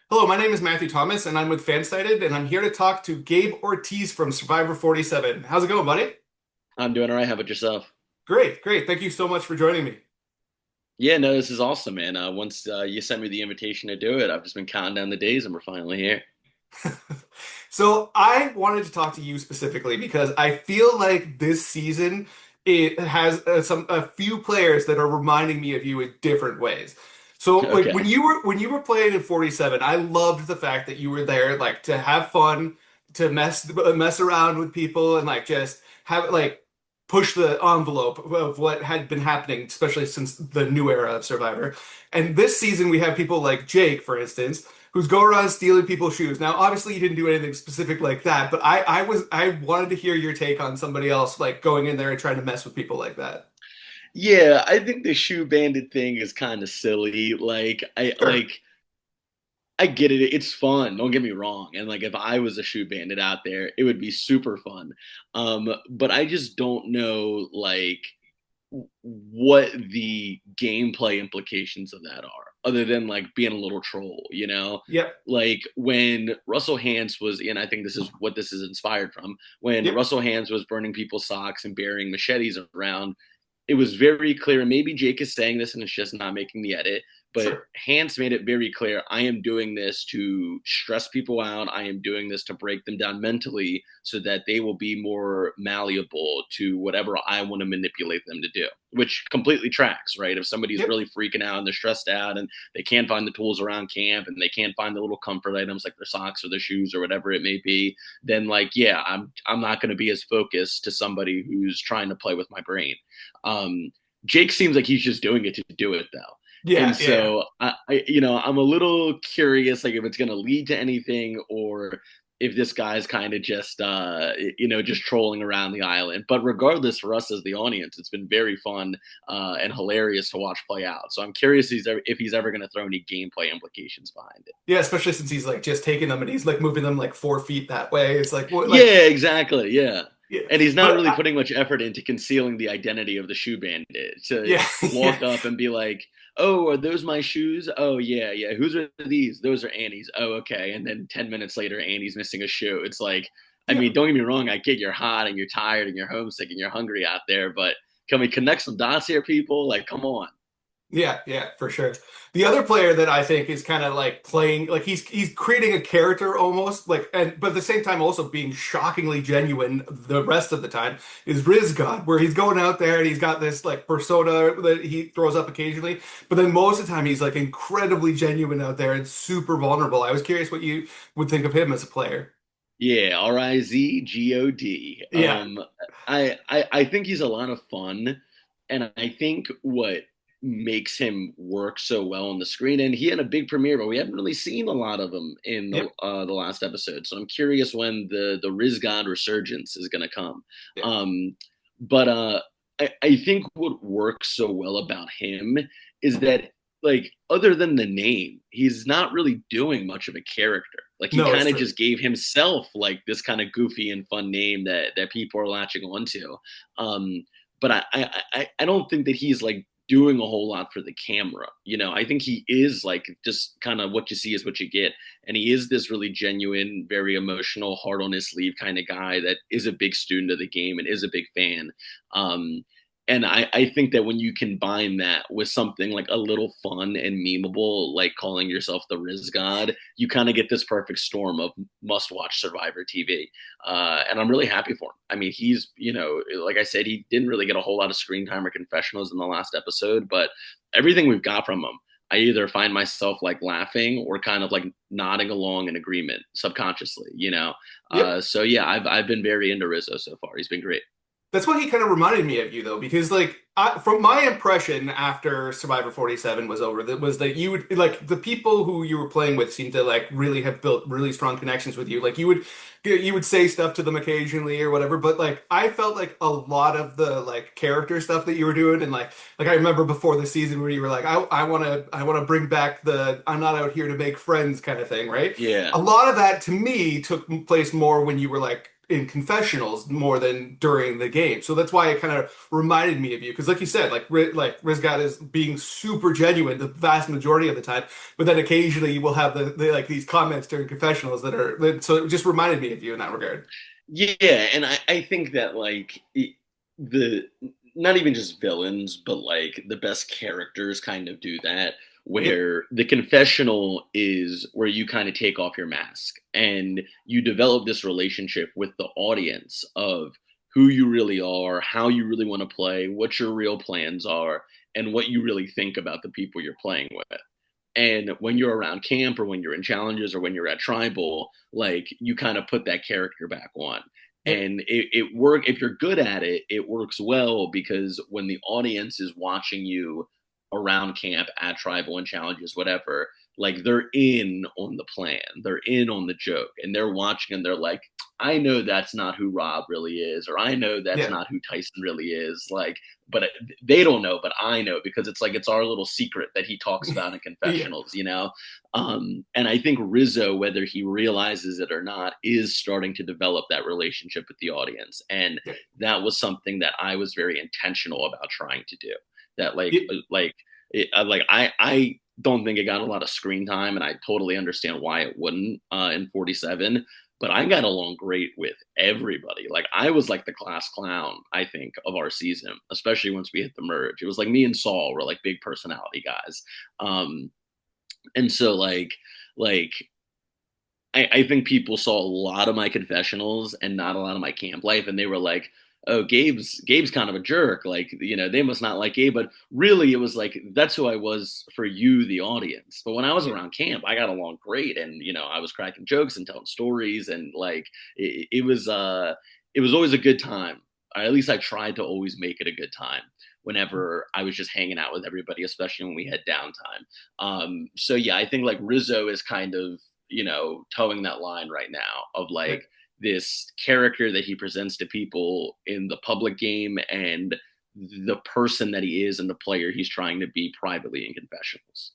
Hello, my name is Matthew Thomas, and I'm with Fansided, and I'm here to talk to Gabe Ortiz from Survivor 47. How's it going, buddy? I'm doing all right. How about yourself? Great, great. Thank you so much for joining me. Yeah, no, this is awesome, man. Once you sent me the invitation to do it, I've just been counting down the days, and we're finally here. So I wanted to talk to you specifically because I feel like this season it has a few players that are reminding me of you in different ways. So like Okay. when you were playing in 47, I loved the fact that you were there like to have fun, to mess around with people and like just have like push the envelope of what had been happening, especially since the new era of Survivor. And this season we have people like Jake, for instance who's go around stealing people's shoes. Now, obviously, you didn't do anything specific like that, but I wanted to hear your take on somebody else like going in there and trying to mess with people like that. Yeah, I think the shoe bandit thing is kind of silly. Sure. I get it. It's fun. Don't get me wrong. And like if I was a shoe bandit out there, it would be super fun. But I just don't know what the gameplay implications of that are, other than like being a little troll, you know? Yep. Like when Russell Hantz was, and I think this is what this is inspired from, when Yep. Russell Hantz was burning people's socks and burying machetes around, it was very clear, and maybe Jake is saying this and it's just not making the edit, but Sure. Hans made it very clear I am doing this to stress people out. I am doing this to break them down mentally so that they will be more malleable to whatever I want to manipulate them to do, which completely tracks, right? If somebody's Yep. really freaking out and they're stressed out and they can't find the tools around camp and they can't find the little comfort items like their socks or their shoes or whatever it may be, then like, yeah, I'm not going to be as focused to somebody who's trying to play with my brain. Jake seems like he's just doing it to do it though. And Yeah. Yeah. so I'm a little curious, like if it's going to lead to anything or if this guy's kind of just, just trolling around the island. But regardless, for us as the audience, it's been very fun and hilarious to watch play out. So I'm curious if he's ever going to throw any gameplay implications behind it. Yeah. Especially since he's like just taking them and he's like moving them like 4 feet that way. It's like what like Yeah, exactly. Yeah. yeah. And he's not But really putting much effort into concealing the identity of the shoe bandit to yeah. Yeah. walk up and be like, "Oh, are those my shoes? Oh, yeah, yeah. Whose are these? Those are Annie's. Oh, okay." And then 10 minutes later, Annie's missing a shoe. It's like, I Yeah. mean, don't get me wrong. I get you're hot and you're tired and you're homesick and you're hungry out there, but can we connect some dots here, people? Like, come on. Yeah, yeah, for sure. The other player that I think is kind of like playing like he's creating a character almost like and but at the same time also being shockingly genuine the rest of the time is Riz God, where he's going out there and he's got this like persona that he throws up occasionally, but then most of the time he's like incredibly genuine out there and super vulnerable. I was curious what you would think of him as a player. Yeah, Rizgod. Yeah. I think he's a lot of fun, and I think what makes him work so well on the screen, and he had a big premiere, but we haven't really seen a lot of him in Yep. the last episode. So I'm curious when the Rizgod resurgence is going to come. Yeah. Um, but I think what works so well about him is that like other than the name, he's not really doing much of a character. Like he No, it's kind of true. just gave himself like this kind of goofy and fun name that people are latching onto. But I don't think that he's like doing a whole lot for the camera. You know, I think he is like just kind of what you see is what you get. And he is this really genuine, very emotional, heart on his sleeve kind of guy that is a big student of the game and is a big fan. Um, and I think that when you combine that with something like a little fun and memeable, like calling yourself the Riz God, you kind of get this perfect storm of must watch Survivor TV. And I'm really happy for him. I mean, he's, like I said, he didn't really get a whole lot of screen time or confessionals in the last episode, but everything we've got from him, I either find myself like laughing or kind of like nodding along in agreement subconsciously. Yep. So yeah, I've been very into Rizzo so far. He's been great. That's what he kind of reminded me of you though, because like from my impression after Survivor 47 was over, that was that you would like the people who you were playing with seemed to like really have built really strong connections with you. Like you would say stuff to them occasionally or whatever, but like I felt like a lot of the like character stuff that you were doing and like I remember before the season where you were like I want to bring back the I'm not out here to make friends kind of thing, right? Yeah. A lot of that to me took place more when you were like in confessionals more than during the game. So that's why it kind of reminded me of you. Because like you said, like Rizgat is being super genuine the vast majority of the time, but then occasionally you will have the like these comments during confessionals so it just reminded me of you in that regard. Yeah, and I think that like the not even just villains, but like the best characters kind of do that, Yep. where the confessional is where you kind of take off your mask and you develop this relationship with the audience of who you really are, how you really want to play, what your real plans are, and what you really think about the people you're playing with. And when you're around camp or when you're in challenges or when you're at tribal, like you kind of put that character back on. Yep. And it work if you're good at it, it works well because when the audience is watching you around camp at tribal and challenges, whatever, like they're in on the plan, they're in on the joke, and they're watching and they're like, I know that's not who Rob really is, or I know that's Yeah. not who Tyson really is. Like, but they don't know, but I know because it's like it's our little secret that he talks about in Yeah. confessionals, you know. And I think Rizzo, whether he realizes it or not, is starting to develop that relationship with the audience, and Yeah. that was something that I was very intentional about trying to do. That Yeah. like I don't think it got a lot of screen time, and I totally understand why it wouldn't in 47. But I got along great with everybody. Like I was like the class clown, I think, of our season, especially once we hit the merge. It was like me and Saul were like big personality guys. Um, and so like I think people saw a lot of my confessionals and not a lot of my camp life, and they were like, "Oh, Gabe's kind of a jerk. Like, you know, they must not like Gabe." But really, it was like that's who I was for you, the audience. But when I was Yeah. around camp, I got along great, and you know, I was cracking jokes and telling stories, and like it was always a good time. Or at least I tried to always make it a good time whenever I was just hanging out with everybody, especially when we had downtime. So yeah, I think like Rizzo is kind of towing that line right now of Yeah. like this character that he presents to people in the public game and the person that he is and the player he's trying to be privately in confessionals.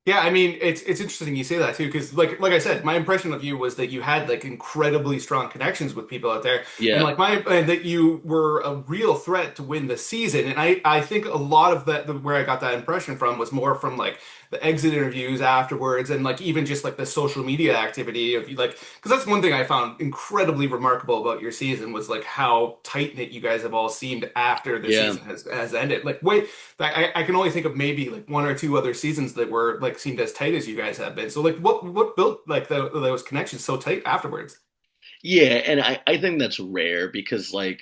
Yeah, I mean, it's interesting you say that too, because like I said, my impression of you was that you had like incredibly strong connections with people out there, and Yeah. like and that you were a real threat to win the season. And I think a lot of where I got that impression from was more from like the exit interviews afterwards, and like even just like the social media activity of you like, because that's one thing I found incredibly remarkable about your season was like how tight knit you guys have all seemed after the Yeah. season has ended. Like wait. I can only think of maybe like one or two other seasons that were like seemed as tight as you guys have been. So like what built like those connections so tight afterwards? Yeah. And I think that's rare because like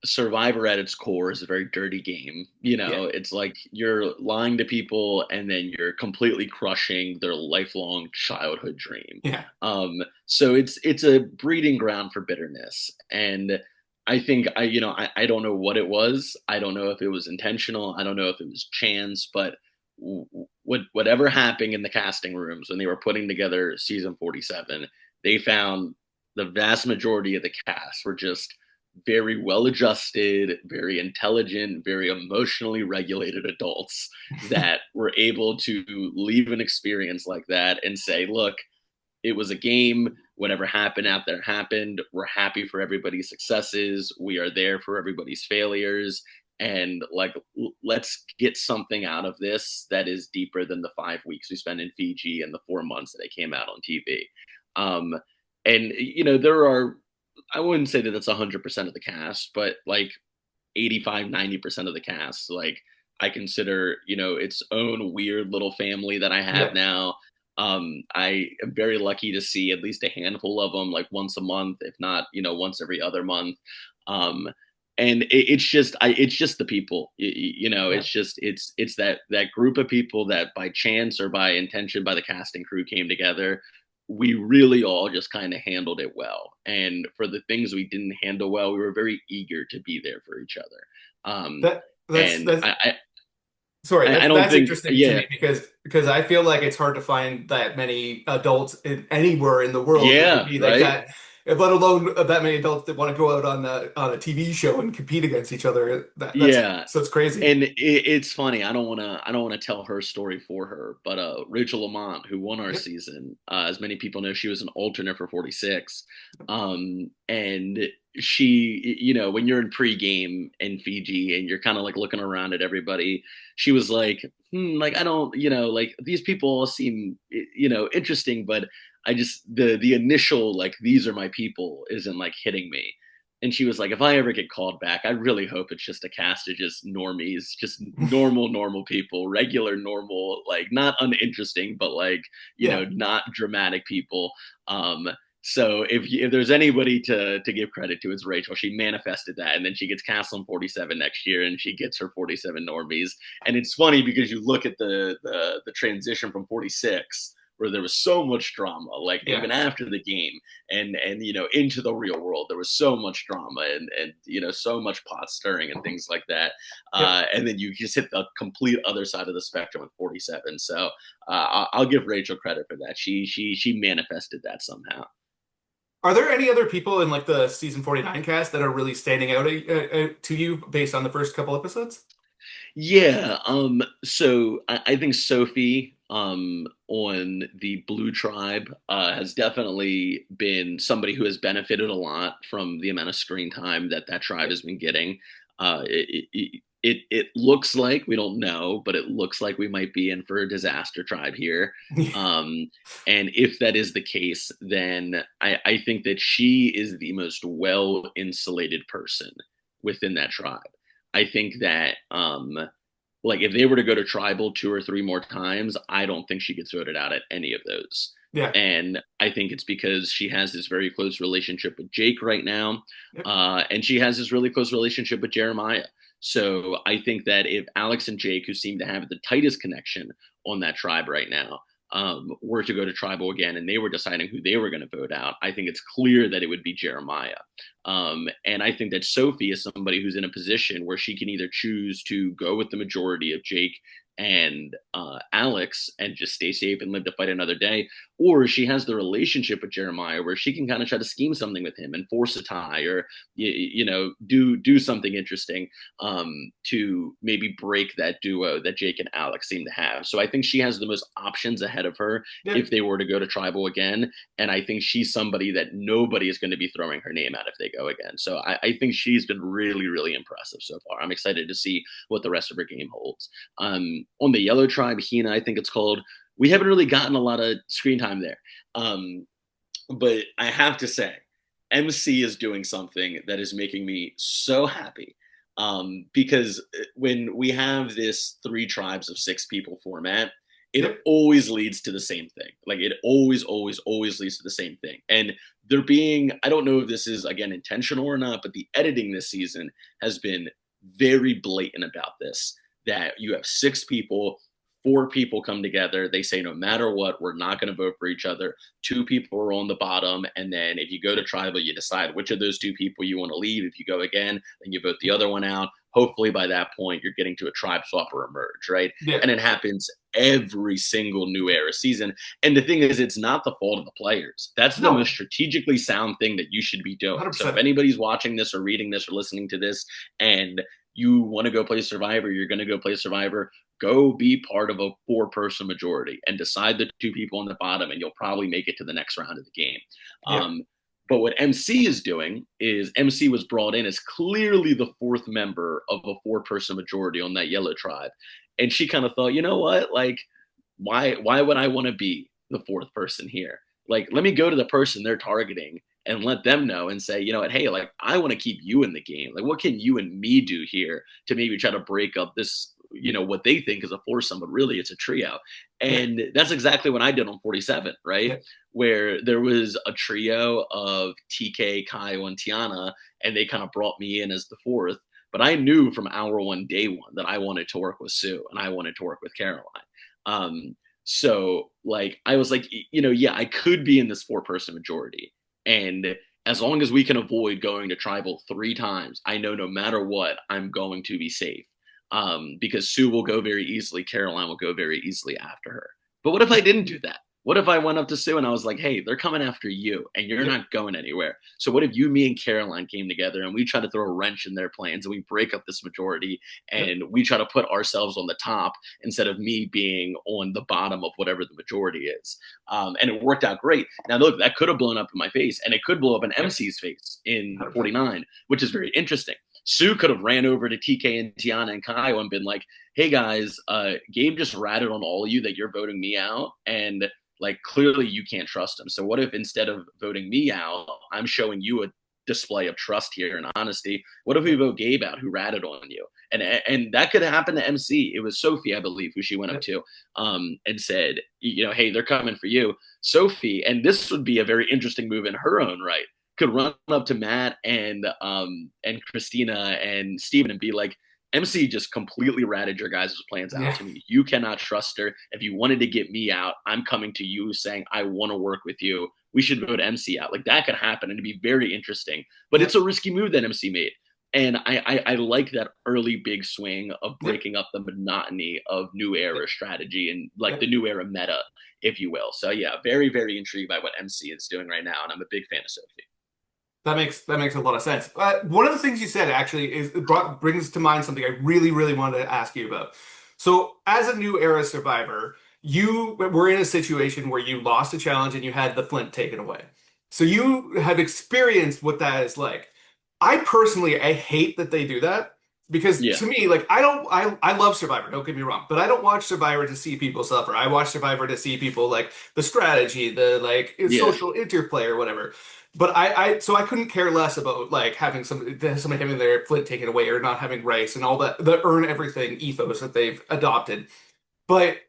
Survivor at its core is a very dirty game. You Yeah. know, it's like you're lying to people and then you're completely crushing their lifelong childhood dream. Yeah. So it's a breeding ground for bitterness. And I think I don't know what it was. I don't know if it was intentional. I don't know if it was chance, but whatever happened in the casting rooms when they were putting together season 47, they found the vast majority of the cast were just very well adjusted, very intelligent, very emotionally regulated adults that were able to leave an experience like that and say, look, it was a game. Whatever happened out there happened. We're happy for everybody's successes. We are there for everybody's failures. And like, let's get something out of this that is deeper than the 5 weeks we spent in Fiji and the 4 months that it came out on TV. Um, and there are, I wouldn't say that that's 100% of the cast, but like 85, 90% of the cast, like I consider, its own weird little family that I have Yeah. now. I am very lucky to see at least a handful of them, like once a month, if not, once every other month. Um, and it's just the people, Yeah. it's that group of people that by chance or by intention, by the casting crew came together. We really all just kind of handled it well. And for the things we didn't handle well, we were very eager to be there for each other. Um, That that's and that's Sorry, I don't that's think, interesting to yeah, me because I feel like it's hard to find that many adults anywhere in the world that would yeah, be like right, that. let alone that many adults that want to go out on a TV show and compete against each other. That's Yeah, so it's crazy. and it's funny. I don't want to tell her story for her, but Rachel Lamont, who won our Yep. season, as many people know, she was an alternate for 46. And she, you know, when you're in pregame in Fiji and you're kind of like looking around at everybody, she was like, like I don't, you know, like these people all seem, you know, interesting, but I just the initial like these are my people isn't like hitting me. And she was like, if I ever get called back, I really hope it's just a cast of just normies, just normal people, regular, normal, like not uninteresting, but like, you know, Yeah. not dramatic people. So if there's anybody to give credit to, it's Rachel. She manifested that, and then she gets cast on 47 next year, and she gets her 47 normies. And it's funny because you look at the transition from 46, where there was so much drama, like Yeah. even after the game, and you know into the real world, there was so much drama and you know so much pot stirring and things like that. Yep. And then you just hit the complete other side of the spectrum with 47. So I'll give Rachel credit for that. She manifested that somehow. Are there any other people in like the season 49 cast that are really standing out to you based on the first couple episodes? Yeah. So I think Sophie on the Blue Tribe has definitely been somebody who has benefited a lot from the amount of screen time that that tribe has been getting. It looks like we don't know, but it looks like we might be in for a disaster tribe here. Um, and if that is the case, then I think that she is the most well insulated person within that tribe. I think that like if they were to go to tribal two or three more times, I don't think she gets voted out at any of those. Yeah. And I think it's because she has this very close relationship with Jake right now, Yep. and she has this really close relationship with Jeremiah. So I think that if Alex and Jake, who seem to have the tightest connection on that tribe right now, were to go to tribal again and they were deciding who they were going to vote out, I think it's clear that it would be Jeremiah. And I think that Sophie is somebody who's in a position where she can either choose to go with the majority of Jake and Alex and just stay safe and live to fight another day, or she has the relationship with Jeremiah where she can kind of try to scheme something with him and force a tie, or you know, do something interesting to maybe break that duo that Jake and Alex seem to have. So I think she has the most options ahead of her if Yep. they were to go to tribal again. And I think she's somebody that nobody is going to be throwing her name out if they go again. So I think she's been really, really impressive so far. I'm excited to see what the rest of her game holds. On the Yellow Tribe, Hina, I think it's called, we haven't really gotten a lot of screen time there. Um, but I have to say, MC is doing something that is making me so happy. Because when we have this three tribes of six people format, it Yep. always leads to the same thing. Like it always leads to the same thing. And they're being, I don't know if this is again intentional or not, but the editing this season has been very blatant about this. That you have six people, four people come together. They say, no matter what, we're not going to vote for each other. Two people are on the bottom. And then if you go to tribal, you decide which of those two people you want to leave. If you go again, then you vote the other one out. Hopefully by that point, you're getting to a tribe swap or a merge, right? Yeah. And it happens every single new era season. And the thing is, it's not the fault of the players. That's the most No. strategically sound thing that you should be doing. So if 100%. anybody's watching this or reading this or listening to this and you want to go play Survivor, you're going to go play Survivor, go be part of a four-person majority and decide the two people on the bottom, and you'll probably make it to the next round of the game. Yeah. But what MC is doing is MC was brought in as clearly the fourth member of a four-person majority on that Yellow Tribe. And she kind of thought, you know what? Like, why would I want to be the fourth person here? Like, let me go to the person they're targeting and let them know and say, you know what, hey, like I want to keep you in the game. Like, what can you and me do here to maybe try to break up this, you know, what they think is a foursome, but really it's a trio. Yeah. And that's exactly what I did on 47, right? Yeah. Where there was a trio of TK, Kyle, and Tiana, and they kind of brought me in as the fourth. But I knew from hour one, day one, that I wanted to work with Sue and I wanted to work with Caroline. So like I was like, you know, yeah, I could be in this four-person majority. And as long as we can avoid going to tribal three times, I know no matter what, I'm going to be safe. Because Sue will go very easily, Caroline will go very easily after her. But what if I didn't do that? What if I went up to Sue and I was like, hey, they're coming after you and you're Yep. not going anywhere? So what if you, me, and Caroline came together and we try to throw a wrench in their plans and we break up this majority Yep. and we try to put ourselves on the top instead of me being on the bottom of whatever the majority is? And it worked out great. Now, look, that could have blown up in my face and it could blow up in Yep. MC's face in 100%. 49, which is very interesting. Sue could have ran over to TK and Tiana and Kyle and been like, hey guys, Gabe just ratted on all of you that you're voting me out. And like clearly you can't trust him. So what if instead of voting me out, I'm showing you a display of trust here and honesty? What if we Yep. vote Gabe out who ratted on you? And that could happen to MC. It was Sophie, I believe, who she went up Yep. to and said, hey, they're coming for you. Sophie, and this would be a very interesting move in her own right, could run up to Matt and Christina and Steven and be like, MC just completely ratted your guys' plans out Yeah. to me. You cannot trust her. If you wanted to get me out, I'm coming to you saying, I want to work with you. We should vote MC out. Like that could happen and it'd be very interesting. But it's Yep. a risky move that MC made. And I like that early big swing of Yep. breaking up the monotony of new era Yep. strategy and like the Yep. new era meta, if you will. So yeah, very, very intrigued by what MC is doing right now. And I'm a big fan of Sophie. That makes a lot of sense. One of the things you said actually is brings to mind something I really, really wanted to ask you about. So, as a new era survivor, you were in a situation where you lost a challenge and you had the flint taken away. So you have experienced what that is like. I hate that they do that because Yeah. to me, like I love Survivor, don't get me wrong, but I don't watch Survivor to see people suffer. I watch Survivor to see people like the strategy, the like Yeah. social interplay or whatever. But so I couldn't care less about like having somebody having their flint taken away or not having rice and all that the earn everything ethos that they've adopted. But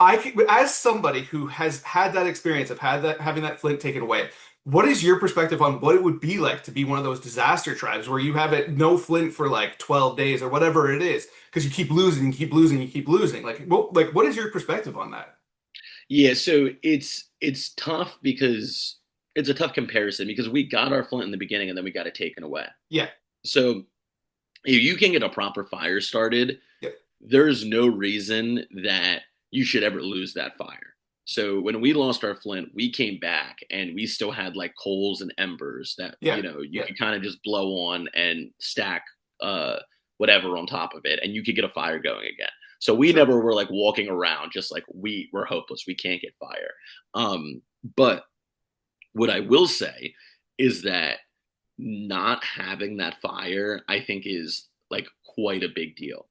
as somebody who has had that experience of had that having that flint taken away, what is your perspective on what it would be like to be one of those disaster tribes where you have it no flint for like 12 days or whatever it is because you keep losing, you keep losing, you keep losing. What is your perspective on that? Yeah, so it's tough because it's a tough comparison because we got our flint in the beginning and then we got it taken away. Yeah. So if you can get a proper fire started, Yeah. there's no reason that you should ever lose that fire. So when we lost our flint, we came back and we still had like coals and embers that, Yeah. you Yeah. could kind of just blow on and stack uh whatever on top of it and you could get a fire going again. So we Sure. never were like walking around just like we're hopeless. We can't get fire. But what I will say is that not having that fire, I think, is like quite a big deal.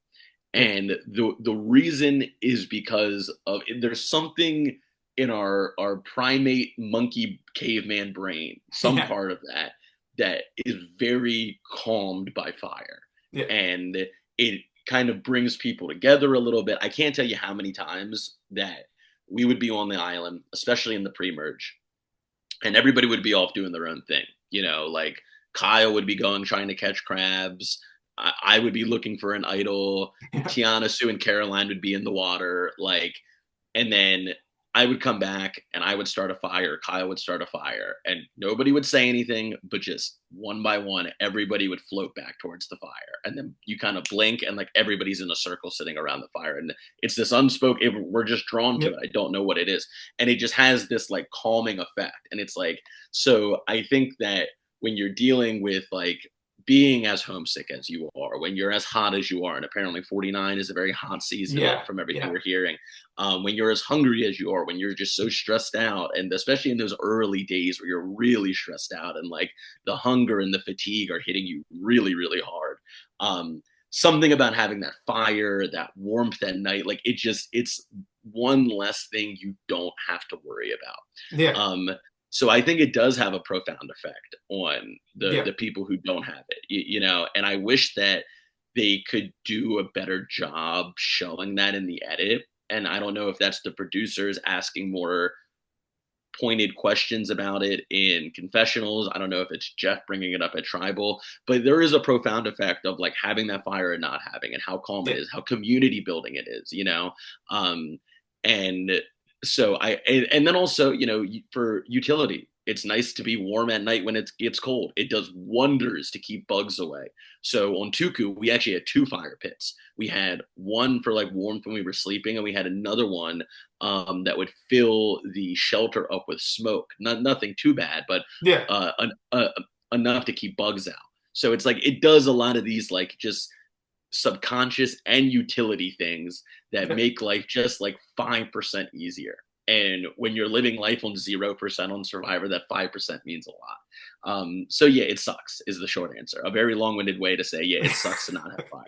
Yeah. And the reason is because of there's something in our primate monkey caveman brain, some Yeah. part of that that is very calmed by fire. Yeah. And it kind of brings people together a little bit. I can't tell you how many times that we would be on the island, especially in the pre-merge, and everybody would be off doing their own thing. Like Kyle would be going trying to catch crabs. I would be looking for an idol. Yeah. Tiana, Sue, and Caroline would be in the water. Like, and then I would come back and I would start a fire. Kyle would start a fire, and nobody would say anything, but just one by one, everybody would float back towards the fire. And then you kind of blink, and like everybody's in a circle sitting around the fire. And it's this unspoken, we're just drawn to Yeah. it. I don't know what it is. And it just has this like calming effect. And it's like, so I think that when you're dealing with like being as homesick as you are, when you're as hot as you are, and apparently 49 is a very hot season Yeah. from everything Yeah. we're hearing, when you're as hungry as you are, when you're just so stressed out, and especially in those early days where you're really stressed out and like the hunger and the fatigue are hitting you really, really hard. Something about having that fire, that warmth at night, like it's one less thing you don't have to worry about. Yeah. So I think it does have a profound effect on the Yeah. the people who don't have it, and I wish that they could do a better job showing that in the edit. And I don't know if that's the producers asking more pointed questions about it in confessionals. I don't know if it's Jeff bringing it up at Tribal, but there is a profound effect of like having that fire and not having, and how calm it Yeah. is, how community building it is. Um, and so and then also, for utility, It's nice to be warm at night when it gets cold. It does wonders to keep bugs away. So on Tuku, we actually had two fire pits. We had one for like warmth when we were sleeping, and we had another one that would fill the shelter up with smoke. Nothing too bad, but Yeah. uh, enough to keep bugs out. So it's like it does a lot of these like just subconscious and utility things that Yeah. make life just like 5% easier. And when you're living life on 0% on Survivor, that 5% means a lot. So yeah, it sucks is the short answer. A very long-winded way to say, yeah, it sucks to not have fire.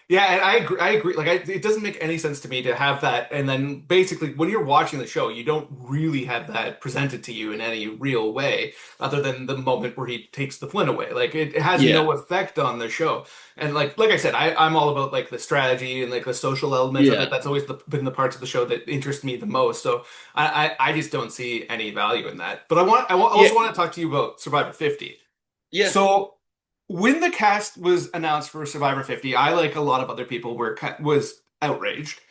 Yeah, and I agree. I agree. Like, it doesn't make any sense to me to have that, and then basically, when you're watching the show, you don't really have that presented to you in any real way, other than the moment where he takes the Flint away. Like, it has Yeah, no effect on the show. And like I said, I'm all about like the strategy and like the social elements of yeah, it. That's always been the parts of the show that interest me the most. So I just don't see any value in that. But yeah, also want to talk to you about Survivor 50. yeah. So when the cast was announced for Survivor 50, I, like a lot of other people, was outraged.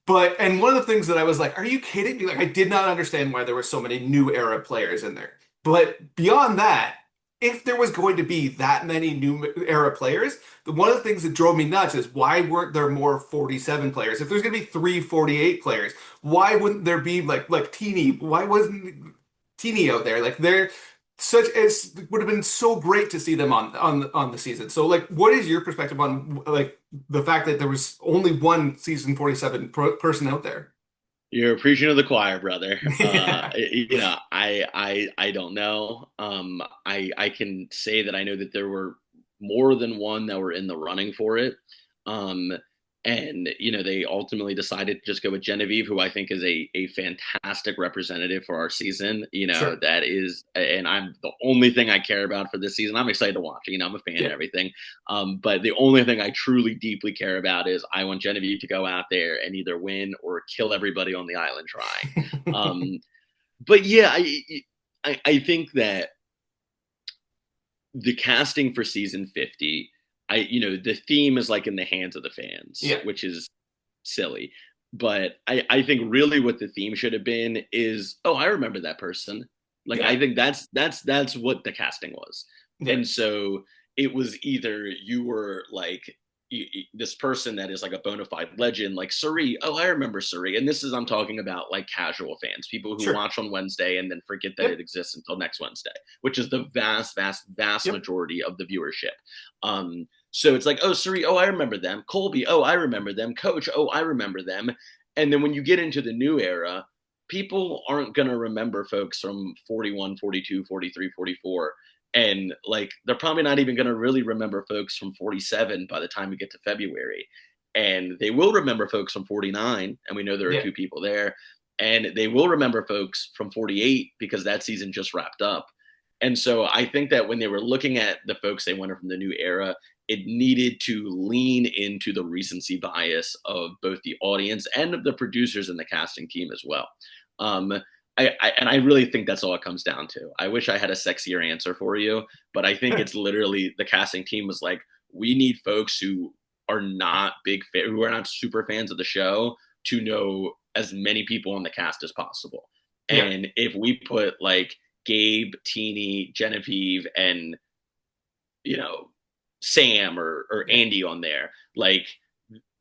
But and one of the things that I was like, "Are you kidding me?" Like, I did not understand why there were so many new era players in there. But beyond that, if there was going to be that many new era players, one of the things that drove me nuts is why weren't there more 47 players? If there's going to be 348 players, why wouldn't there be like Teeny? Why wasn't Teeny out there? Like, they're such as would have been so great to see them on the season. So, like, what is your perspective on like the fact that there was only one season 47 person out there? You're preaching to the choir, brother. Yeah, I don't know. I can say that I know that there were more than one that were in the running for it. Um, and they ultimately decided to just go with Genevieve, who I think is a fantastic representative for our season. sure. That is, and I'm the only thing I care about for this season. I'm excited to watch it. I'm a fan and Yeah. everything. But the only thing I truly deeply care about is I want Genevieve to go out there and either win or kill everybody on the island trying. Um, but yeah, I think that the casting for season 50, the theme is like in the hands of the fans, Yeah. which is silly. But I think really what the theme should have been is, oh, I remember that person. Like Yeah. I think that's what the casting was. Yeah. And so it was either you were like this person that is like a bona fide legend, like Suri. Oh, I remember Suri. And this is I'm talking about like casual fans, people who Sure. watch on Wednesday and then forget that it Yep. exists until next Wednesday, which is the vast, vast, vast Yep. majority of the viewership. So it's like, oh, Suri, oh, I remember them. Colby, oh, I remember them. Coach, oh, I remember them. And then when you get into the new era, people aren't going to remember folks from 41, 42, 43, 44. And like, they're probably not even going to really remember folks from 47 by the time we get to February. And they will remember folks from 49. And we know there are Yeah. two people there. And they will remember folks from 48 because that season just wrapped up. And so I think that when they were looking at the folks they wanted from the new era, it needed to lean into the recency bias of both the audience and of the producers and the casting team as well. Um, and I really think that's all it comes down to. I wish I had a sexier answer for you, but I think it's literally the casting team was like, we need folks who are not who are not super fans of the show to know as many people on the cast as possible. Yeah. And if we put like Gabe, Teeny, Genevieve, and you know Sam or Yeah. Andy on there, like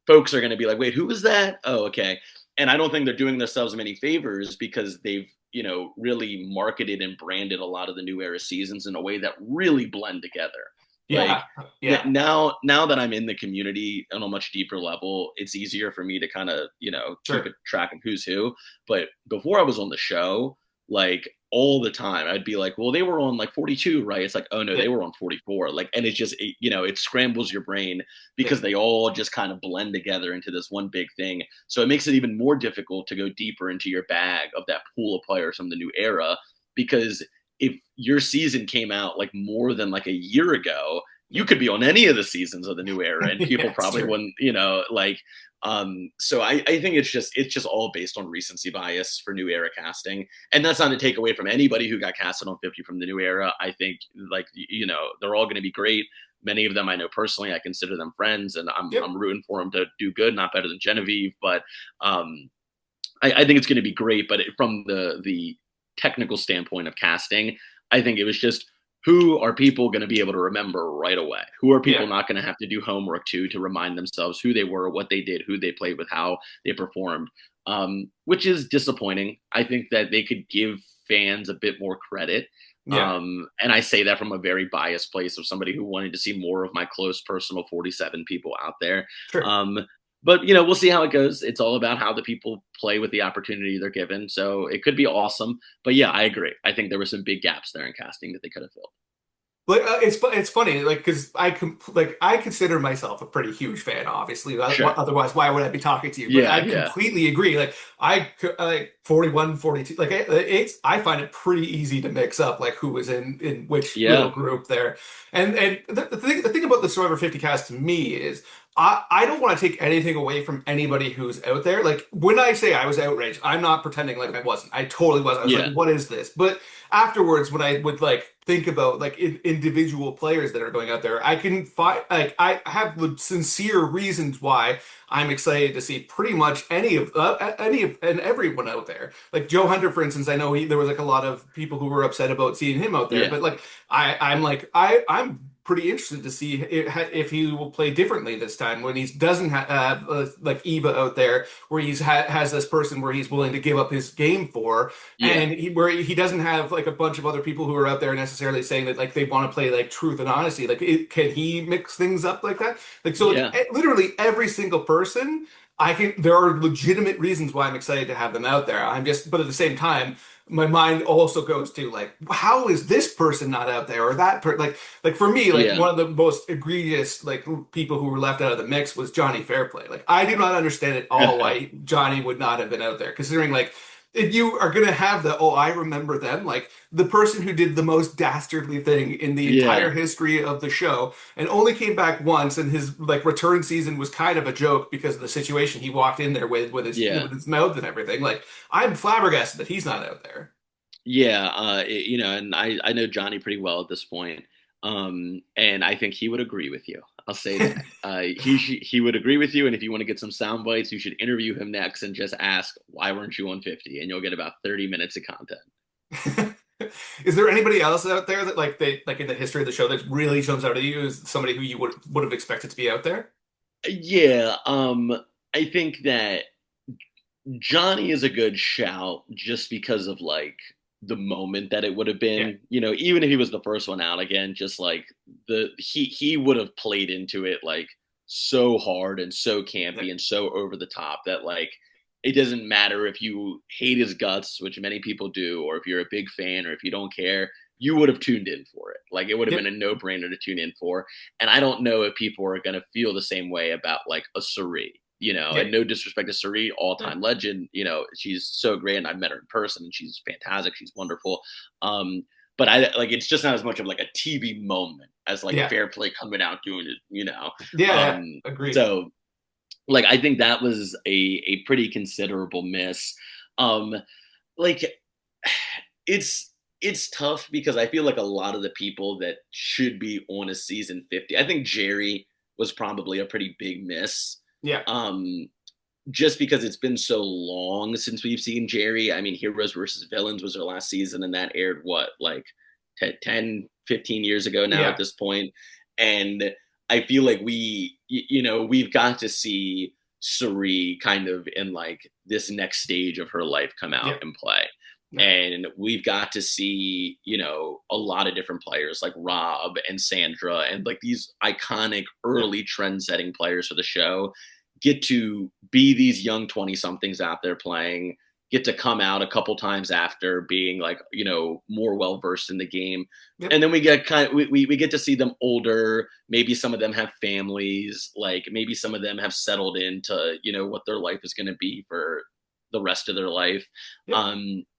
folks are going to be like, wait, who was that? Oh, okay. And I don't think they're doing themselves many favors because they've really marketed and branded a lot of the new era seasons in a way that really blend together. Like Yeah. Yeah. now that I'm in the community on a much deeper level, it's easier for me to kind of keep a Sure. track of who's who. But before I was on the show, like all the time I'd be like, well, they were on like 42, right? It's like, oh no, Yeah. they were on 44. Like, and it's just it scrambles your brain Yeah. because they all just kind of blend together into this one big thing. So it makes it even more difficult to go deeper into your bag of that pool of players from the new era because if your season came out like more than like a year ago, you Yeah. could be on any of the seasons of the new era and Yeah. people It's probably true. wouldn't, like so I think it's just all based on recency bias for new era casting. And that's not to take away from anybody who got casted on 50 from the new era. I think like they're all going to be great. Many of them I know personally. I consider them friends, and I'm Yep. rooting for them to do good. Not better than Genevieve, but I think it's going to be great. But from the technical standpoint of casting, I think it was just who are people going to be able to remember right away? Who are people Yeah. not going to have to do homework to remind themselves who they were, what they did, who they played with, how they performed, which is disappointing. I think that they could give fans a bit more credit. Yeah. And I say that from a very biased place of somebody who wanted to see more of my close personal 47 people out there. Sure. Um, but we'll see how it goes. It's all about how the people play with the opportunity they're given. So it could be awesome. But yeah, I agree. I think there were some big gaps there in casting that they could have filled. Like it's funny like because I consider myself a pretty huge fan obviously Sure. otherwise why would I be talking to you but Yeah, I yeah, completely agree like like 41 42 like it's I find it pretty easy to mix up like who was in which little yeah, group there and the thing about the Survivor 50 cast to me is I don't want to take anything away from anybody who's out there. Like when I say I was outraged, I'm not pretending like I wasn't. I totally was. I was like, yeah, what is this? But afterwards, when I would like think about like individual players that are going out there, I can find like I have the sincere reasons why I'm excited to see pretty much any of and everyone out there. Like Joe Hunter, for instance, I know there was like a lot of people who were upset about seeing him out there, yeah, but like I'm pretty interested to see if he will play differently this time when he doesn't have like Eva out there, where has this person where he's willing to give up his game for, yeah, and where he doesn't have like a bunch of other people who are out there necessarily saying that like they want to play like truth and honesty. Like, can he mix things up like that? Like, so like yeah, literally every single person. I can. There are legitimate reasons why I'm excited to have them out there. I'm just, but at the same time, my mind also goes to like, how is this person not out there or that like for me, like yeah. one of the most egregious like people who were left out of the mix was Johnny Fairplay. Like I do not understand at all why Johnny would not have been out there, considering like if you are gonna have the I remember them, like the person who did the most dastardly thing in the entire Yeah, history of the show and only came back once, and his like return season was kind of a joke because of the situation he walked in there yeah, with his mouth and everything. Like I'm flabbergasted that he's not out there. yeah. And I know Johnny pretty well at this point, and I think he would agree with you. I'll say that. He would agree with you, and if you want to get some sound bites, you should interview him next and just ask why weren't you on 50, and you'll get about 30 minutes of content. Is there anybody else out there that like they like in the history of the show that really jumps out at you as somebody who you would have expected to be out there? Yeah, I think that Johnny is a good shout just because of like the moment that it would have Yeah. been. Even if he was the first one out again, just like he would have played into it like so hard and so Yeah. campy and so over the top that like it doesn't matter if you hate his guts, which many people do, or if you're a big fan or if you don't care, you would have tuned in for it. Like it would have been a Yep. no-brainer to tune in for. And I don't know if people are going to feel the same way about like a Suri, Yeah. and no disrespect to Suri, all Yeah. time legend. She's so great, and I've met her in person, and she's fantastic. She's wonderful. But I like it's just not as much of like a TV moment as like Yeah. Fair Play coming out doing it. Yeah. Yeah. Um, Agreed. so like I think that was a pretty considerable miss. Um, like it's tough because I feel like a lot of the people that should be on a season 50, I think Jerry was probably a pretty big miss. Yeah. Um, just because it's been so long since we've seen Jerry. I mean, Heroes versus Villains was her last season, and that aired what, like 10, 15 years ago now at Yeah. this point. And I feel like we've got to see Suri kind of in like this next stage of her life come out Yeah. and play. Yeah. And we've got to see, a lot of different players like Rob and Sandra and like these iconic Yeah. early trend setting players for the show get to be these young 20 somethings out there playing, get to come out a couple times after being like, more well versed in the game. Yep. And then we get we get to see them older. Maybe some of them have families, like maybe some of them have settled into, what their life is going to be for the rest of their life. Yep.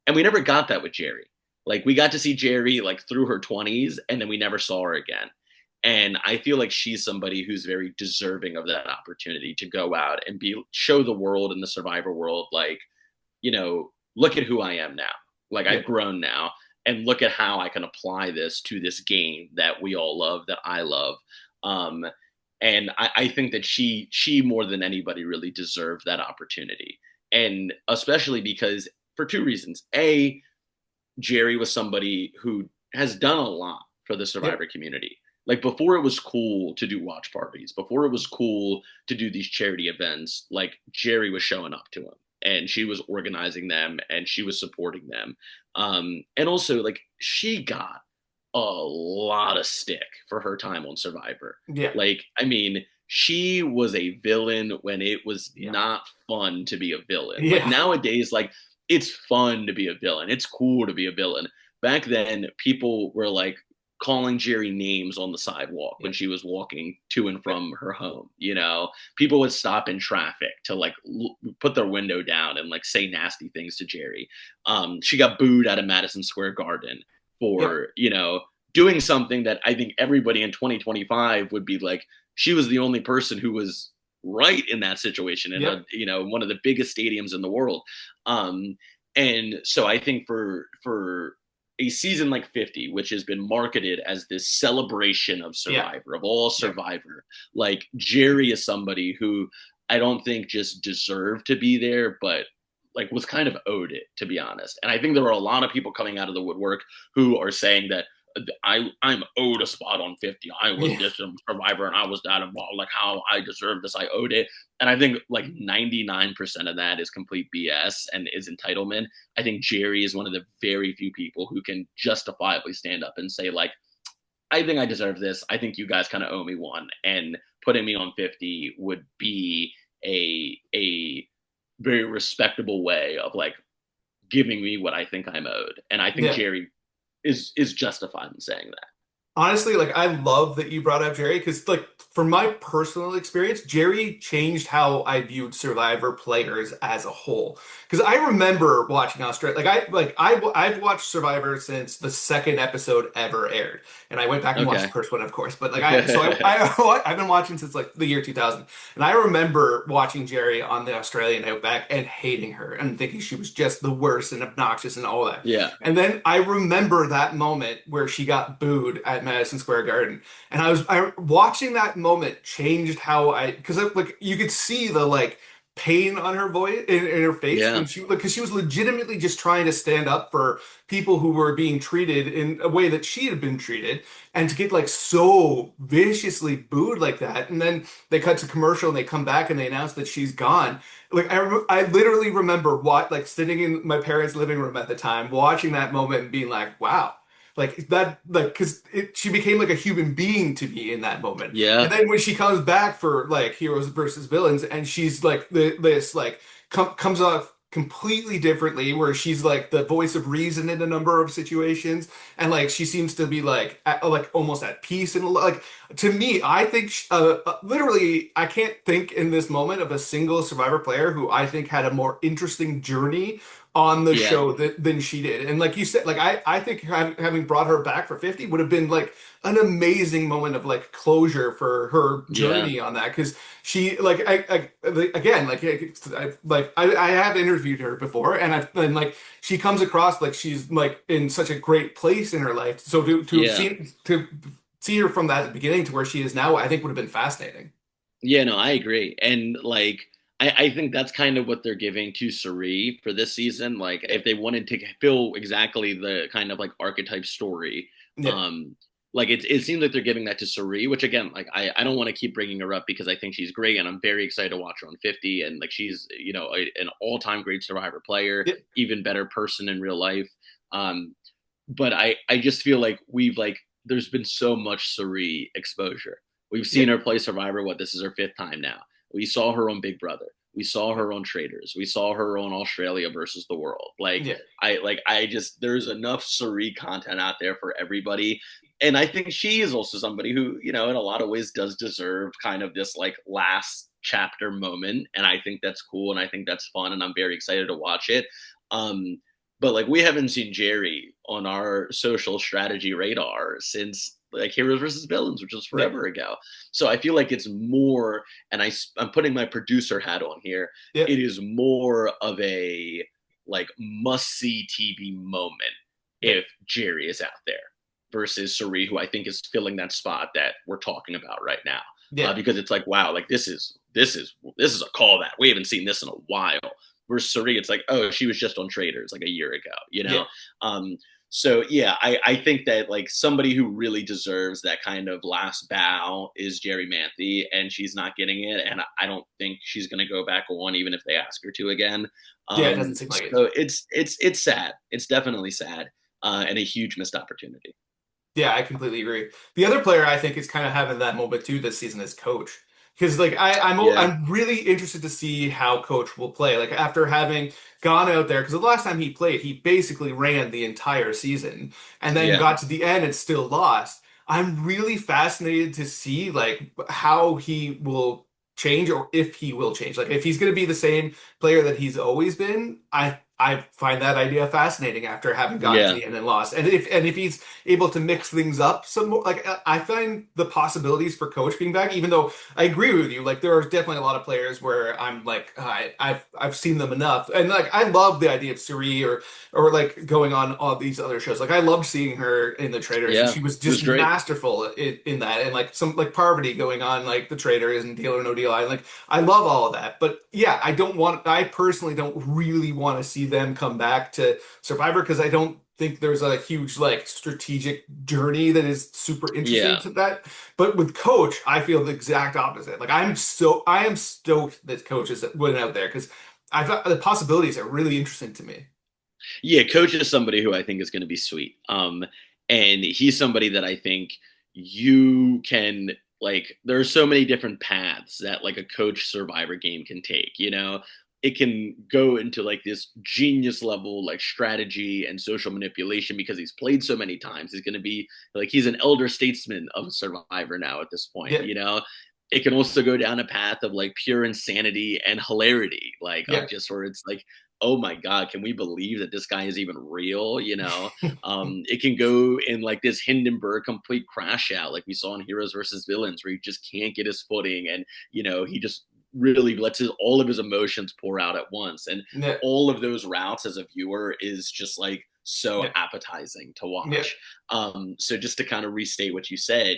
And we never got that with Jerry. Like we got to see Jerry like through her 20s and then we never saw her again. And I feel like she's somebody who's very deserving of that opportunity to go out and show the world and the survivor world, like, look at who I am now. Like I've Yep. grown now and look at how I can apply this to this game that we all love, that I love. Um, and I think that she more than anybody really deserved that opportunity. And especially because for two reasons. A, Jerry was somebody who has done a lot for the Yep. Survivor community. Like before, it was cool to do watch parties. Before it was cool to do these charity events. Like Jerry was showing up to them, and she was organizing them, and she was supporting them. And also, like she got a lot of stick for her time on Survivor. Yeah. Like, I mean, she was a villain when it was Yeah. not fun to be a villain. Like Yeah. nowadays, like it's fun to be a villain. It's cool to be a villain. Back then, people were like calling Jerry names on the sidewalk when Yep. she was walking to and from her home. You know, people would stop in traffic to like put their window down and like say nasty things to Jerry. She got booed out of Madison Square Garden Yep. for, doing something that I think everybody in 2025 would be like, she was the only person who was right in that situation in a Yep. one of the biggest stadiums in the world. um and so I think for a season like 50, which has been marketed as this celebration of Yeah. Survivor, of all Yep. Survivor, like Jerry is somebody who I don't think just deserved to be there, but like was kind of owed it, to be honest. And I think there are a lot of people coming out of the woodwork who are saying that I'm owed a spot on 50. I was Yeah. this Survivor and I was that involved. Like how I deserve this, I owed it. And I think like 99% of that is complete BS and is entitlement. I think Jerry is one of the very few people who can justifiably stand up and say like, I think I deserve this. I think you guys kind of owe me one, and putting me on 50 would be a very respectable way of like giving me what I think I'm owed. And I think Yeah. Jerry is justified in saying that. Honestly, like I love that you brought up Jerry because, like, from my personal experience, Jerry changed how I viewed Survivor players as a whole. Because I remember watching Australia, I've watched Survivor since the second episode ever aired, and I went back and watched the Okay. first one, of course. But like I've been watching since like the year 2000, and I remember watching Jerry on the Australian Outback and hating her and thinking she was just the worst and obnoxious and all that. Yeah. And then I remember that moment where she got booed at Madison Square Garden. And I watching that moment changed how because like you could see the like pain on her voice in her face when Yeah. she because she was legitimately just trying to stand up for people who were being treated in a way that she had been treated, and to get like so viciously booed like that. And then they cut to commercial and they come back and they announce that she's gone. Like I literally remember what like sitting in my parents' living room at the time, watching that moment and being like, "Wow." Like that, like, because she became like a human being to me in that moment. And Yeah. then when she comes back for like Heroes versus Villains, and she's like this like comes off completely differently, where she's like the voice of reason in a number of situations, and like she seems to be like like almost at peace. And like to me, I think literally I can't think in this moment of a single Survivor player who I think had a more interesting journey on the Yeah. show than she did. And like you said, like I think having brought her back for 50 would have been like an amazing moment of like closure for her Yeah. journey on that, because she like again I have interviewed her before, and like she comes across like she's like in such a great place in her life. So Yeah. to see her from that beginning to where she is now, I think would have been fascinating. Yeah, no, I agree. And like I think that's kind of what they're giving to Suri for this season. Like Yeah. if they wanted to fill exactly the kind of like archetype story, Yeah. um, like it seems like they're giving that to Suri, which again, like I don't want to keep bringing her up because I think she's great and I'm very excited to watch her on 50, and like she's, an all-time great Survivor player, Yeah. even better person in real life. Um, but I just feel like there's been so much Suri exposure. We've Yeah. seen her play Survivor. What, this is her fifth time now. We saw her on Big Brother. We saw Yeah. her on Traders. We saw her on Australia versus the World. Like Yeah. I just there's enough Suri content out there for everybody. And I think she is also somebody who, in a lot of ways does deserve kind of this like last chapter moment. And I think that's cool and I think that's fun and I'm very excited to watch it. Um, but like we haven't seen Jerry on our social strategy radar since like Heroes versus Villains, which was Yeah. forever ago. So I feel like it's more, and I'm putting my producer hat on here. Yeah. It is more of a like must see TV moment Yeah. if Jerry is out there versus Suri, who I think is filling that spot that we're talking about right now. Yeah. Because it's like, wow, like this is a callback. We haven't seen this in a while. Versus Suri, it's like, oh, she was just on Traders like a year ago, you Yeah. know. Um, So yeah, I think that like somebody who really deserves that kind of last bow is Jerry Manthe, and she's not getting it, and I don't think she's going to go back on even if they ask her to again. Yeah, it doesn't seem like it. So it's sad. It's definitely sad, and a huge missed opportunity. Yeah, I completely agree. The other player I think is kind of having that moment too this season is Coach. Because like Yeah, I'm really interested to see how Coach will play. Like after having gone out there, because the last time he played, he basically ran the entire season and then yeah, got to the end and still lost. I'm really fascinated to see like how he will change or if he will change. Like if he's going to be the same player that he's always been, I find that idea fascinating after having gotten to yeah, the end and lost. And if he's able to mix things up some more. Like I find the possibilities for Coach being back, even though I agree with you. Like there are definitely a lot of players where I'm like I've seen them enough, and like I love the idea of Suri or like going on all these other shows. Like I loved seeing her in The Traitors, and yeah. she was It was just great. masterful in that, and like some like Parvati going on like The Traitors and Deal or No Deal. I love all of that, but yeah, I personally don't really want to see them come back to Survivor because I don't think there's a huge like strategic journey that is super interesting Yeah. to that. But with Coach, I feel the exact opposite. Like I am stoked that Coach is went out there because I thought the possibilities are really interesting to me. Yeah, Coach is somebody who I think is going to be sweet. And he's somebody that I think you can like. There are so many different paths that like a Coach Survivor game can take. You know, it can go into like this genius level like strategy and social manipulation because he's played so many times. He's going to be like he's an elder statesman of Survivor now at this point. Yeah, You know. It can also go down a path of like pure insanity and hilarity, like yeah, of just where it's like, oh my god, can we believe that this guy is even real? You know, it can go in like this Hindenburg complete crash out, like we saw in Heroes versus Villains, where he just can't get his footing, and you know he just really lets all of his emotions pour out at once, and yeah, all of those routes as a viewer is just like so yeah, appetizing to yeah, watch. So just to kind of restate what you said,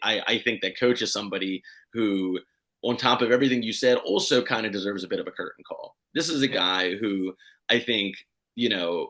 I think that Coach is somebody who, on top of everything you said, also kind of deserves a bit of a curtain call. This is a yeah, guy who I think, you know,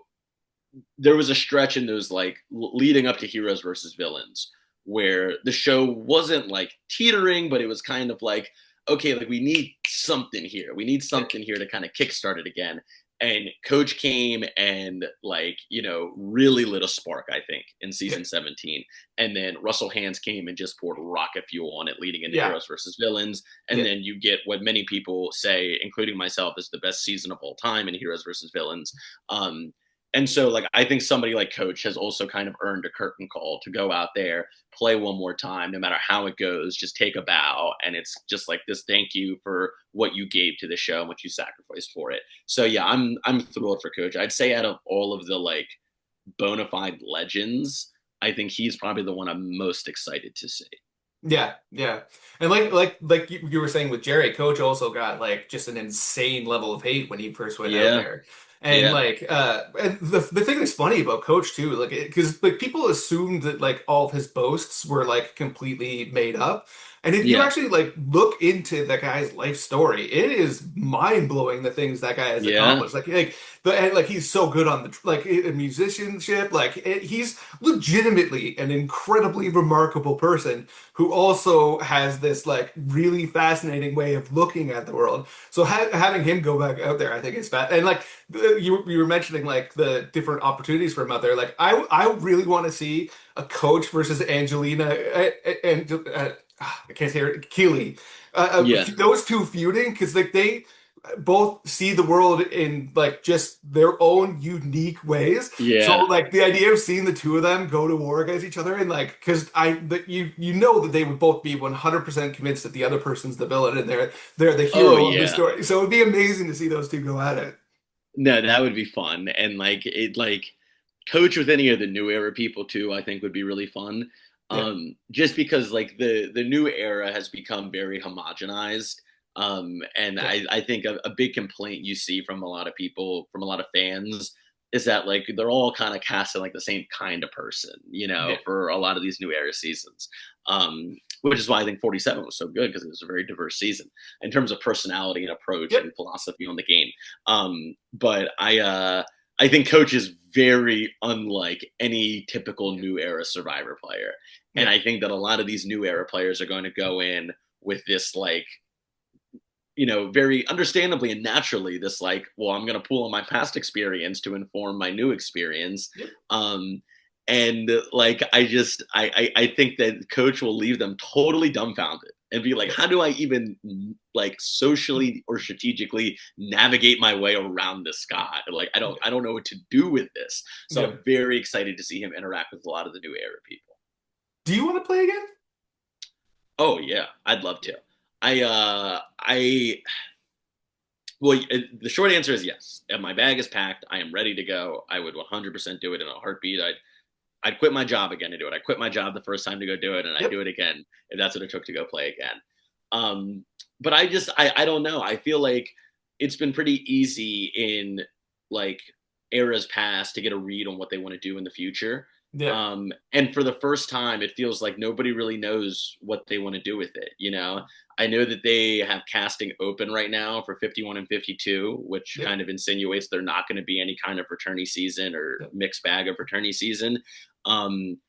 there was a stretch in those like leading up to Heroes versus Villains where the show wasn't like teetering, but it was kind of like, okay, like we need something here. We need yeah, something here to kind of kickstart it again. And Coach came and like, you know, really lit a spark, I think, in yeah, season 17. And then Russell Hands came and just poured rocket fuel on it leading into yeah, Heroes versus Villains. And yeah, then you get what many people say, including myself, is the best season of all time in Heroes versus Villains. Um, and so, like, I think somebody like Coach has also kind of earned a curtain call to go out there, play one more time, no matter how it goes, just take a bow. And it's just like this thank you for what you gave to the show and what you sacrificed for it. So yeah, I'm thrilled for Coach. I'd say out of all of the like bona fide legends, I think he's probably the one I'm most excited to see. yeah, yeah. And like you were saying with Jerry, Coach also got like just an insane level of hate when he first went out Yeah, there. And yeah, like and the thing that's funny about Coach too, like because like people assumed that like all of his boasts were like completely made up. And if you yeah, actually like look into that guy's life story, it is mind-blowing the things that guy has yeah. accomplished. And like he's so good on the like musicianship, like he's legitimately an incredibly remarkable person who also has this like really fascinating way of looking at the world. So having him go back out there, I think is fat. And like you were mentioning like the different opportunities for him out there. Like I really want to see a Coach versus Angelina and I can't say her Keely. Yeah, Those two feuding because like they both see the world in like just their own unique ways. So yeah. like the idea of seeing the two of them go to war against each other and like because I that you know that they would both be 100% convinced that the other person's the villain and they're the Oh hero of the yeah. story. So it'd be amazing to see those two go at it. No, that would be fun. And like it like coach with any of the new era people too, I think would be really fun. Yeah, Just because like the new era has become very homogenized. And yeah, I think a big complaint you see from a lot of people, from a lot of fans, is that like they're all kind of casting like the same kind of person, you yeah, know, for a lot of these new era seasons. Which is why I think 47 was so good because it was a very diverse season in terms of personality and approach yep, and philosophy on the game. But I think Coach is very unlike any typical Yeah. new era Survivor player. And Yeah. I think that a lot of these new era players are going to go in with this like, you know, very understandably and naturally, this like, well, I'm going to pull on my past experience to inform my new experience. Yep. Um, and like, I think that Coach will leave them totally dumbfounded and be like, Yeah. how do I even like socially or strategically navigate my way around this guy? Like, Yeah. I don't know what to do with this. So Yeah. I'm very excited to see him interact with a lot of the new era people. Do you want to play again? Oh yeah, I'd love to. I Well, the short answer is yes. If my bag is packed, I am ready to go. I would 100% do it in a heartbeat. I'd quit my job again to do it. I quit my job the first time to go do it, and I'd Yep. do it again if that's what it took to go play again. Um, but I don't know. I feel like it's been pretty easy in like eras past to get a read on what they want to do in the future. Yeah. And for the first time, it feels like nobody really knows what they want to do with it. You know, I know that they have casting open right now for 51 and 52, which Yep. kind of insinuates they're not going to be any kind of fraternity season or Yep. mixed bag of fraternity season. Um,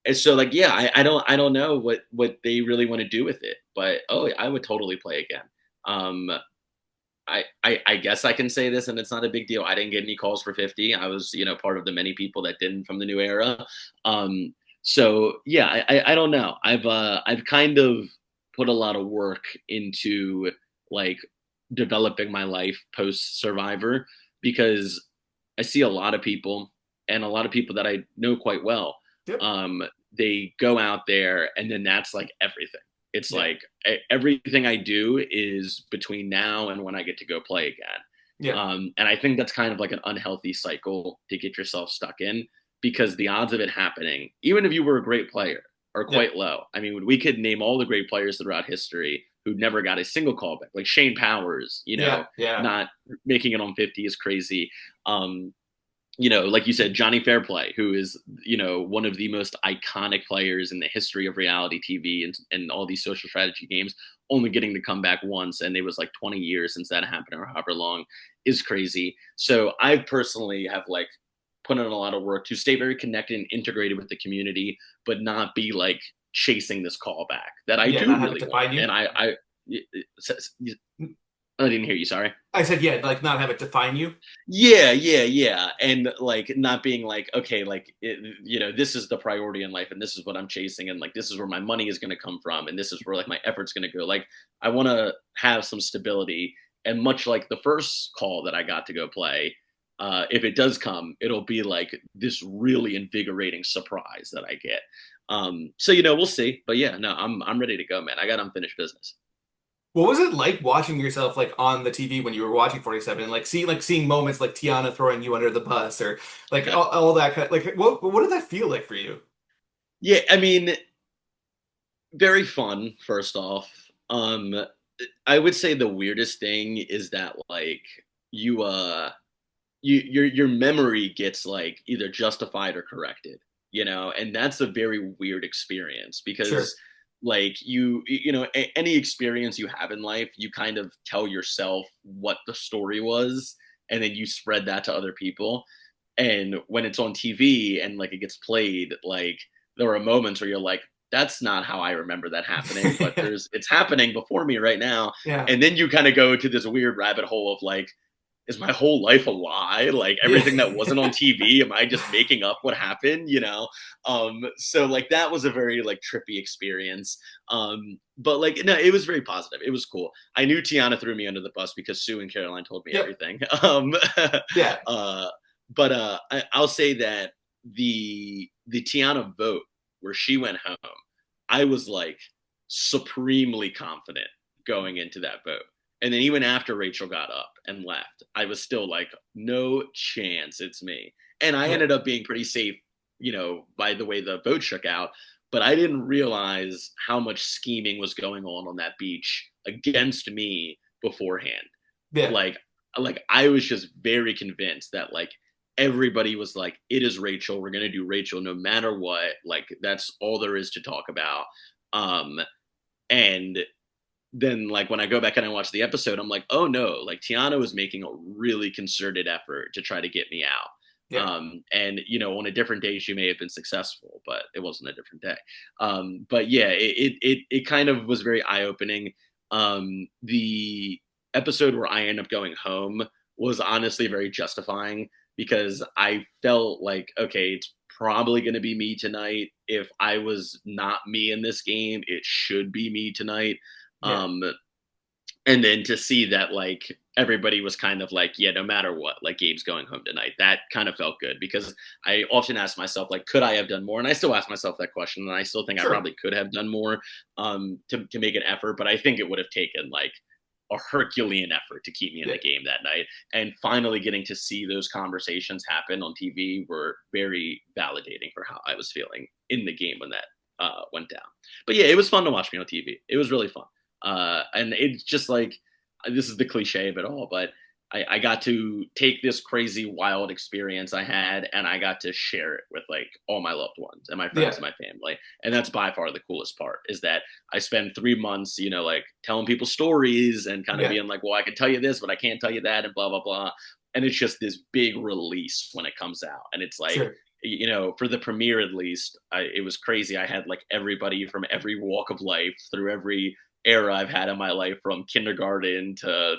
and so like, yeah, I don't know what they really want to do with it, but oh, I would totally play again. Um, I guess I can say this, and it's not a big deal. I didn't get any calls for 50. I was, you know, part of the many people that didn't from the new era. Um, so yeah, I don't know. I've kind of put a lot of work into like developing my life post Survivor because I see a lot of people and a lot of people that I know quite well. Yep. Um, they go out there and then that's like everything. It's Yeah. like everything I do is between now and when I get to go play again. Yeah. And I think that's kind of like an unhealthy cycle to get yourself stuck in because the odds of it happening, even if you were a great player, are Yeah. quite low. I mean, we could name all the great players throughout history who never got a single callback, like Shane Powers, you Yeah. know, Yeah. not making it on 50 is crazy. Um, you know, like you said, Johnny Fairplay, who is, you know, one of the most iconic players in the history of reality TV and all these social strategy games, only getting to come back once. And it was like 20 years since that happened or however long is crazy. So I personally have like put in a lot of work to stay very connected and integrated with the community, but not be like chasing this callback that I Yeah. do Not have it really want. define you. And I didn't hear you. Sorry. I said, yeah, like not have it define you. Yeah, and like not being like, okay, like you know, this is the priority in life, and this is what I'm chasing, and like this is where my money is going to come from, and this is where like my efforts going to go. Like I want to have some stability, and much like the first call that I got to go play, if it does come, it'll be like this really invigorating surprise that I get. So you know, we'll see, but yeah, no, I'm ready to go, man. I got unfinished business. What was it like watching yourself like on the TV when you were watching 47 and seeing moments like Tiana throwing you under the bus or like Yeah, all that kind of like what did that feel like for you? yeah. I mean, very fun, first off. I would say the weirdest thing is that like you your memory gets like either justified or corrected, you know, and that's a very weird experience Sure. because like you know any experience you have in life, you kind of tell yourself what the story was and then you spread that to other people. And when it's on TV and like it gets played, like there are moments where you're like, that's not how I remember that happening, but it's happening before me right now. Yeah. And then you kind of go to this weird rabbit hole of like, is my whole life a lie? Like Yeah. everything that wasn't on TV, am I just making up what happened? You know? So like that was a very like trippy experience. But like no, it was very positive. It was cool. I knew Tiana threw me under the bus because Sue and Caroline told me Yep. everything. Yeah. Uh, but I'll say that the Tiana vote where she went home, I was like supremely confident going into that vote. And then even after Rachel got up and left, I was still like, no chance it's me. And I Yeah. ended up being pretty safe, you know, by the way the vote shook out. But I didn't realize how much scheming was going on that beach against me beforehand. Yeah. Like, like I was just very convinced that like everybody was like, it is Rachel. We're gonna do Rachel no matter what. Like that's all there is to talk about. Um, and then like when I go back and I watch the episode, I'm like, oh no, like Tiana was making a really concerted effort to try to get me out. Yeah. And on a different day she may have been successful, but it wasn't a different day. But yeah, it kind of was very eye opening. The episode where I end up going home was honestly very justifying because I felt like, okay, it's probably going to be me tonight. If I was not me in this game, it should be me tonight. Yeah. Um, and then to see that like everybody was kind of like, yeah, no matter what, like Gabe's going home tonight, that kind of felt good because I often ask myself like, could I have done more? And I still ask myself that question, and I still think I Sure. probably could have done more to make an effort, but I think it would have taken like a Herculean effort to keep me in Yeah. the game that night. And finally getting to see those conversations happen on TV were very validating for how I was feeling in the game when that went down. But yeah, it was fun to watch me on TV. It was really fun. And it's just like, this is the cliche of it all, but I got to take this crazy wild experience I had and I got to share it with like all my loved ones and my friends Yeah. and my family. And that's by far the coolest part is that I spend 3 months, like telling people stories and kind of Yeah. being like, well, I can tell you this, but I can't tell you that and blah, blah, blah. And it's just this big release when it comes out. And it's like, Sure. for the premiere at least, it was crazy. I had like everybody from every walk of life through every era I've had in my life from kindergarten to,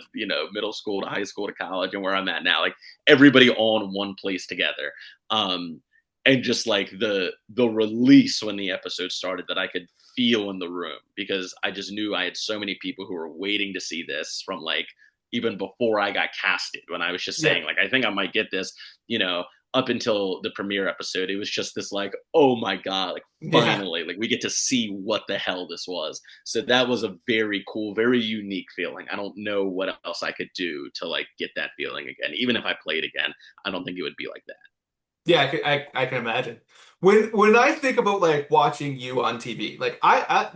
middle school to high school to college and where I'm at now, like everybody all in one place together. Um, and just like the release when the episode started that I could feel in the room because I just knew I had so many people who were waiting to see this from like even before I got casted when I was just Yeah. saying like I think I might get this, you know, up until the premiere episode, it was just this like, oh my God, like Yeah. finally, like we get to see what the hell this was. So that was a very cool, very unique feeling. I don't know what else I could do to like get that feeling again. Even if I played again, I don't think it would be like that. Yeah, I can imagine. When I think about like watching you on TV, like I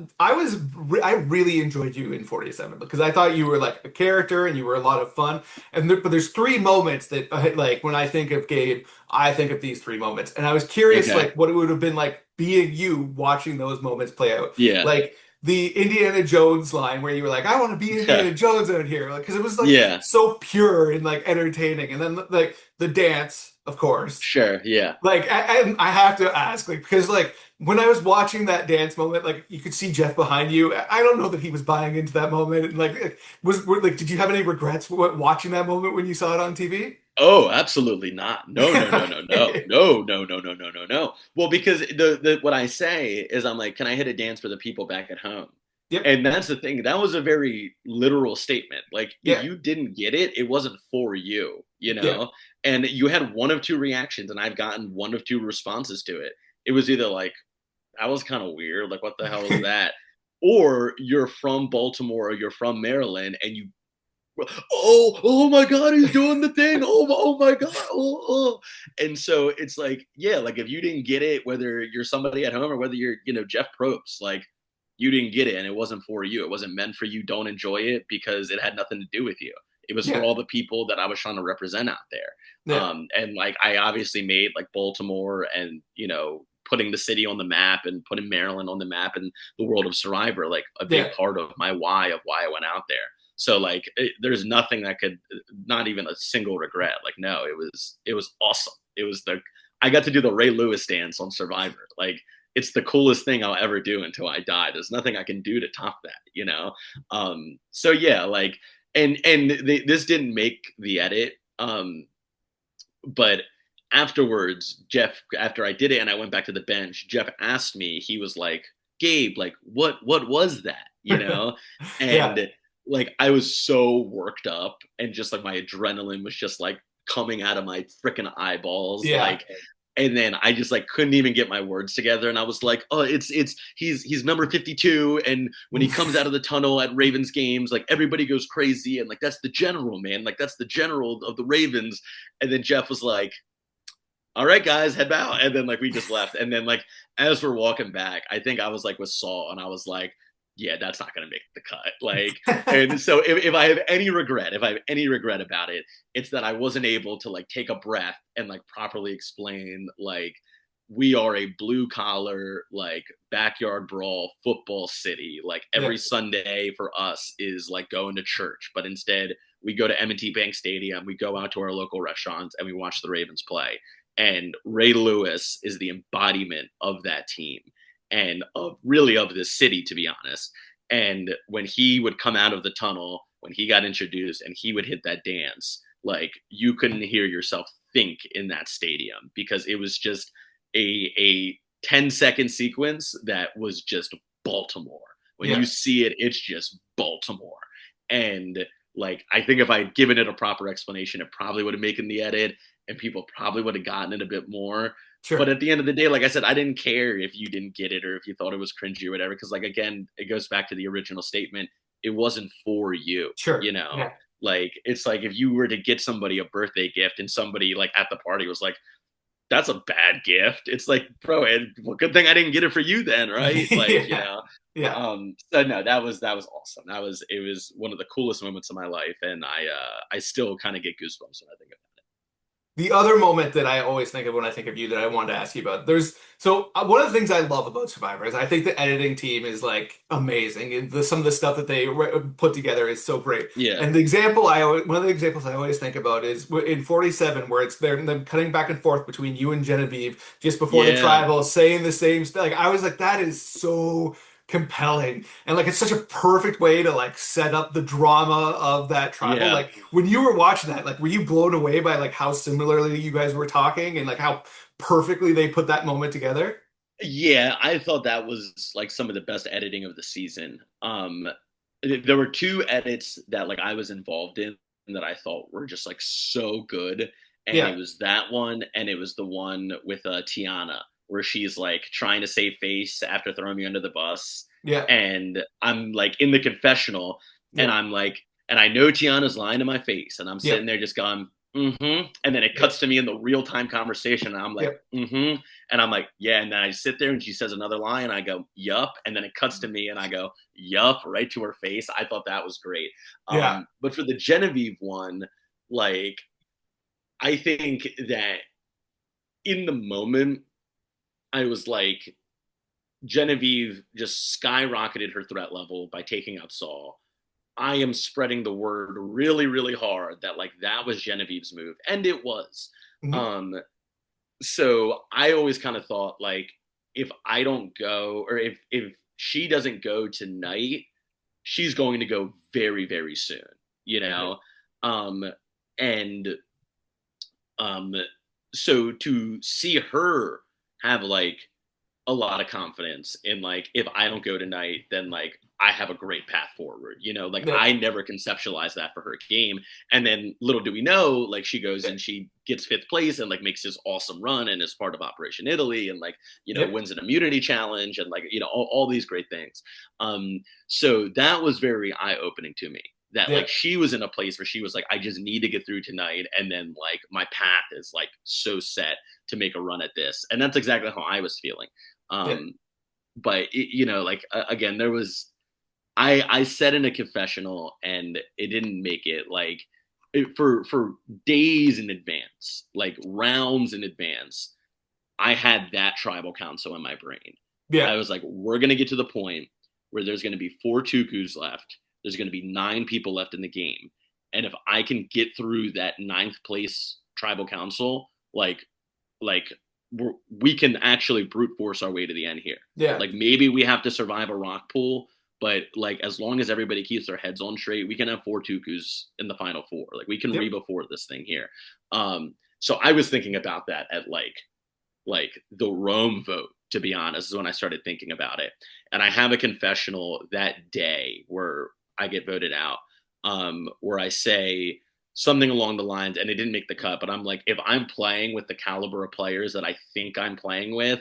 really enjoyed you in 47 because I thought you were like a character and you were a lot of fun. But there's three moments that like when I think of Gabe, I think of these three moments. And I was curious Okay. like what it would have been like being you watching those moments play out. Yeah. Like the Indiana Jones line where you were like, I want to be Yeah. Indiana Jones out here, like because it was like Yeah. so pure and like entertaining. And then like the dance, of course. Sure. Yeah. Like I have to ask, like because like when I was watching that dance moment, like you could see Jeff behind you. I don't know that he was buying into that moment. And like like did you have any regrets watching that moment when you saw it on TV? Oh, absolutely not. No, no, no, no, no, Okay. no, no, no, no, no, no, no. Well, because the what I say is I'm like, can I hit a dance for the people back at home? Yep. And that's the thing. That was a very literal statement. Like, if Yeah. you didn't get it, it wasn't for you, Yeah. And you had one of two reactions, and I've gotten one of two responses to it. It was either like, that was kind of weird. Like, what the hell is that? Or you're from Baltimore or you're from Maryland and you oh my God, he's doing the thing. Oh my God. Oh. And so it's like, yeah, like if you didn't get it, whether you're somebody at home or whether you're, Jeff Probst, like you didn't get it and it wasn't for you. It wasn't meant for you. Don't enjoy it because it had nothing to do with you. It was for Yeah. all the people that I was trying to represent out there. Yeah. And like I obviously made like Baltimore and, putting the city on the map and putting Maryland on the map and the world of Survivor, like a big Yeah. part of my why of why I went out there. So like, there's nothing that could, not even a single regret. Like, no, it was awesome. I got to do the Ray Lewis dance on Survivor. Like, it's the coolest thing I'll ever do until I die. There's nothing I can do to top that. So yeah, like, and this didn't make the edit. But afterwards, Jeff, after I did it and I went back to the bench, Jeff asked me, he was like, Gabe, like, what was that? Yeah. And like, I was so worked up and just like my adrenaline was just like coming out of my freaking eyeballs. Yeah. Like, and then I just like couldn't even get my words together. And I was like, oh, he's number 52. And when he comes out of the tunnel at Ravens games, like everybody goes crazy. And like, that's the general, man. Like, that's the general of the Ravens. And then Jeff was like, all right, guys, head out. And then like we just left. And then like as we're walking back, I think I was like with Saul and I was like, yeah, that's not gonna make the cut. Like, and so if I have any regret, about it, it's that I wasn't able to like take a breath and like properly explain like we are a blue collar, like backyard brawl football city. Like Yeah. every Sunday for us is like going to church, but instead we go to M&T Bank Stadium, we go out to our local restaurants and we watch the Ravens play. And Ray Lewis is the embodiment of that team and of really of this city, to be honest. And when he would come out of the tunnel, when he got introduced and he would hit that dance, like you couldn't hear yourself think in that stadium because it was just a 10-second sequence that was just Baltimore. When you Yeah, see it, it's just Baltimore. And like I think if I had given it a proper explanation, it probably would have made the edit and people probably would have gotten it a bit more. But sure, at the end of the day, like I said, I didn't care if you didn't get it or if you thought it was cringy or whatever. Cause like again, it goes back to the original statement. It wasn't for you, sure. you know? Yeah. Like it's like if you were to get somebody a birthday gift and somebody like at the party was like, that's a bad gift. It's like, bro, well, good thing I didn't get it for you then, right? Like, you Yeah. know. Yeah. So no, that was awesome. It was one of the coolest moments of my life, and I still kind of get goosebumps when I think of The other moment that I always think of when I think of you that I wanted to ask you about, one of the things I love about Survivor is I think the editing team is like amazing. And some of the stuff that they put together is so great. it. Yeah, And one of the examples I always think about is in 47, where it's them cutting back and forth between you and Genevieve just before the yeah, tribal saying the same stuff. Like I was like, that is so compelling. And like it's such a perfect way to like set up the drama of that tribal. yeah. Like when you were watching that, like were you blown away by like how similarly you guys were talking and like how perfectly they put that moment together? Yeah, I thought that was like some of the best editing of the season. There were two edits that like I was involved in that I thought were just like so good, and it Yeah. was that one, and it was the one with Tiana where she's like trying to save face after throwing me under the bus, Yeah. and I'm like in the confessional, and Yeah. I'm like, and I know Tiana's lying to my face, and I'm Yeah. sitting there just going, mm-hmm, and then it Yeah. cuts to me in the real time conversation, and I'm Yeah. like, mm-hmm, and I'm like, yeah. And then I sit there and she says another line. And I go, yup. And then it cuts to me and I go, yup, right to her face. I thought that was great. Yeah. But for the Genevieve one, like, I think that in the moment, I was like, Genevieve just skyrocketed her threat level by taking out Saul. I am spreading the word really, really hard that like that was Genevieve's move. And it was. Mhm. Um, so I always kind of thought like if I don't go or if she doesn't go tonight, she's going to go very very soon, you Yeah. know. Um and um so to see her have like a lot of confidence in like if I don't go tonight, then like I have a great path forward. You know, like Yeah. I never conceptualized that for her game. And then little do we know, like she goes Yeah. and she gets fifth place and like makes this awesome run and is part of Operation Italy and like, you know, Yep. wins an immunity challenge and like, you know, all these great things. So that was very eye-opening to me. That Yeah. like she was in a place where she was like, I just need to get through tonight, and then like my path is like so set to make a run at this, and that's exactly how I was feeling. Yeah. um but you know like again there was I said in a confessional and it didn't make it like for days in advance, like rounds in advance, I had that tribal council in my brain. I Yeah. was like, we're going to get to the point where there's going to be 4 Tukus left, there's going to be 9 people left in the game, and if I can get through that ninth place tribal council, like we can actually brute force our way to the end here. Yeah. Like maybe we have to survive a rock pool, but like as long as everybody keeps their heads on straight, we can have 4 Tukus in the final four. Like we can Yep. Reba for this thing here. So I was thinking about that at like the Rome vote, to be honest, is when I started thinking about it. And I have a confessional that day where I get voted out, where I say something along the lines, and it didn't make the cut, but I'm like, if I'm playing with the caliber of players that I think I'm playing with,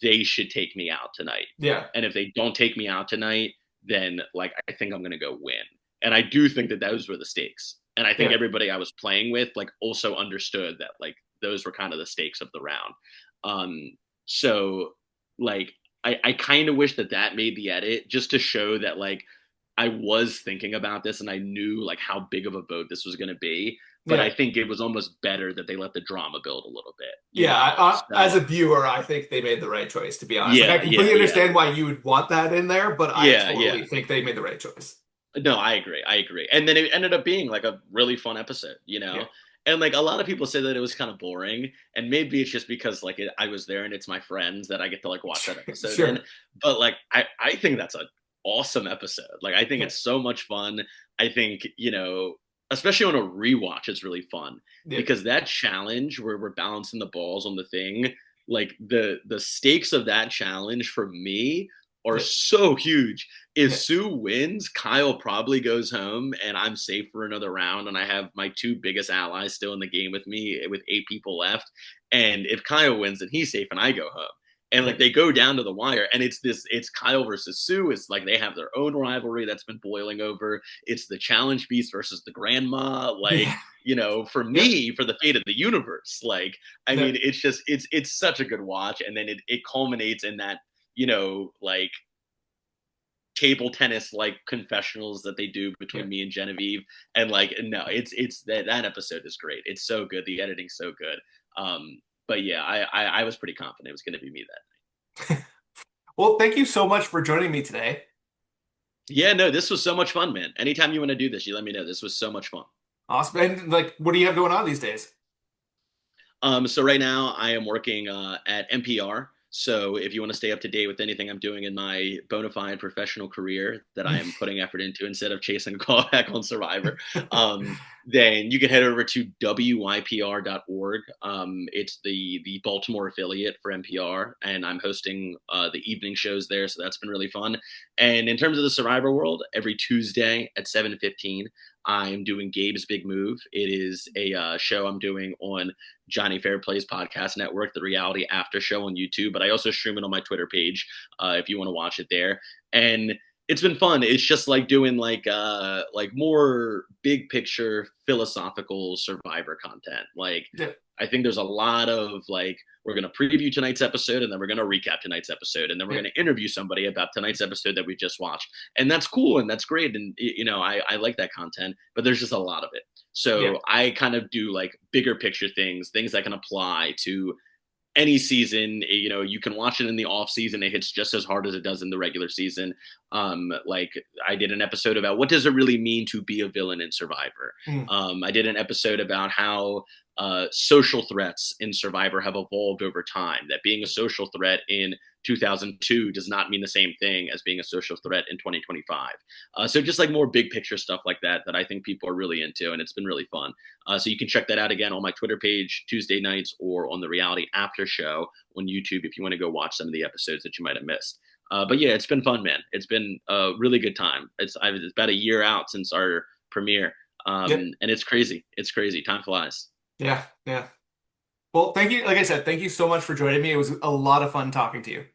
they should take me out tonight. Yeah. And if they don't take me out tonight, then like I think I'm gonna go win. And I do think that those were the stakes. And I think Yeah. everybody I was playing with like also understood that like those were kind of the stakes of the round. So like I kind of wish that that made the edit just to show that like I was thinking about this and I knew like how big of a vote this was going to be. But I Yeah. think it was almost better that they let the drama build a little bit, you Yeah, know? as So a viewer, I think they made the right choice, to be honest. Like, I yeah, yeah, completely yeah, understand why you would want that in there, but I yeah, yeah. totally think they made the right choice. No, I agree. I agree. And then it ended up being like a really fun episode, you Yeah. know? And like a lot of people say that it was kind of boring, and maybe it's just because like I was there and it's my friends that I get to like watch that episode in. Sure. But like I think that's an awesome episode. Like I think Yeah. it's so much fun. I think especially on a rewatch, it's really fun Yeah. because that challenge where we're balancing the balls on the thing, like the stakes of that challenge for me are Yeah. so huge. If Yeah. Sue wins, Kyle probably goes home and I'm safe for another round. And I have my two biggest allies still in the game with me with 8 people left. And if Kyle wins, then he's safe and I go home. And Yeah. like they go down to the wire and it's Kyle versus Sue. It's like they have their own rivalry that's been boiling over. It's the challenge beast versus the grandma. Like, Yeah. for Yep. me, for the fate of the universe. Like, I No. mean, it's such a good watch. And then it culminates in that, like table tennis like confessionals that they do Yeah. between me and Genevieve. And like no, it's that episode is great. It's so good. The editing's so good. But yeah, I was pretty confident it was going to be me that. Well, thank you so much for joining me today. Yeah, no, this was so much fun, man. Anytime you want to do this, you let me know. This was so much fun. Awesome. And like, what do you have going on these days? So right now I am working at NPR. So if you want to stay up to date with anything I'm doing in my bona fide professional career that I am putting effort into instead of chasing a callback on Survivor, then you can head over to wypr.org. It's the Baltimore affiliate for NPR, and I'm hosting the evening shows there. So that's been really fun. And in terms of the Survivor world, every Tuesday at 7:15, I'm doing Gabe's Big Move. It is a show I'm doing on Johnny Fairplay's podcast network, the reality after show on YouTube, but I also stream it on my Twitter page if you want to watch it there. And it's been fun. It's just like doing like more big picture philosophical survivor content. Like Yeah. I think there's a lot of like we're going to preview tonight's episode and then we're going to recap tonight's episode and then we're Yeah. going to interview somebody about tonight's episode that we just watched. And that's cool and that's great and I like that content, but there's just a lot of it. Yeah. So I kind of do like bigger picture things that can apply to any season. You can watch it in the off season. It hits just as hard as it does in the regular season. Like I did an episode about what does it really mean to be a villain in Survivor. Mm. I did an episode about how social threats in Survivor have evolved over time. That being a social threat in 2002 does not mean the same thing as being a social threat in 2025. So just like more big picture stuff like that I think people are really into, and it's been really fun. So you can check that out again on my Twitter page Tuesday nights or on the Reality After Show on YouTube if you want to go watch some of the episodes that you might have missed. But yeah, it's been fun, man. It's been a really good time. It's about a year out since our premiere, Yeah. and it's crazy. It's crazy. Time flies. Yeah. Yeah. Well, thank you. Like I said, thank you so much for joining me. It was a lot of fun talking to you.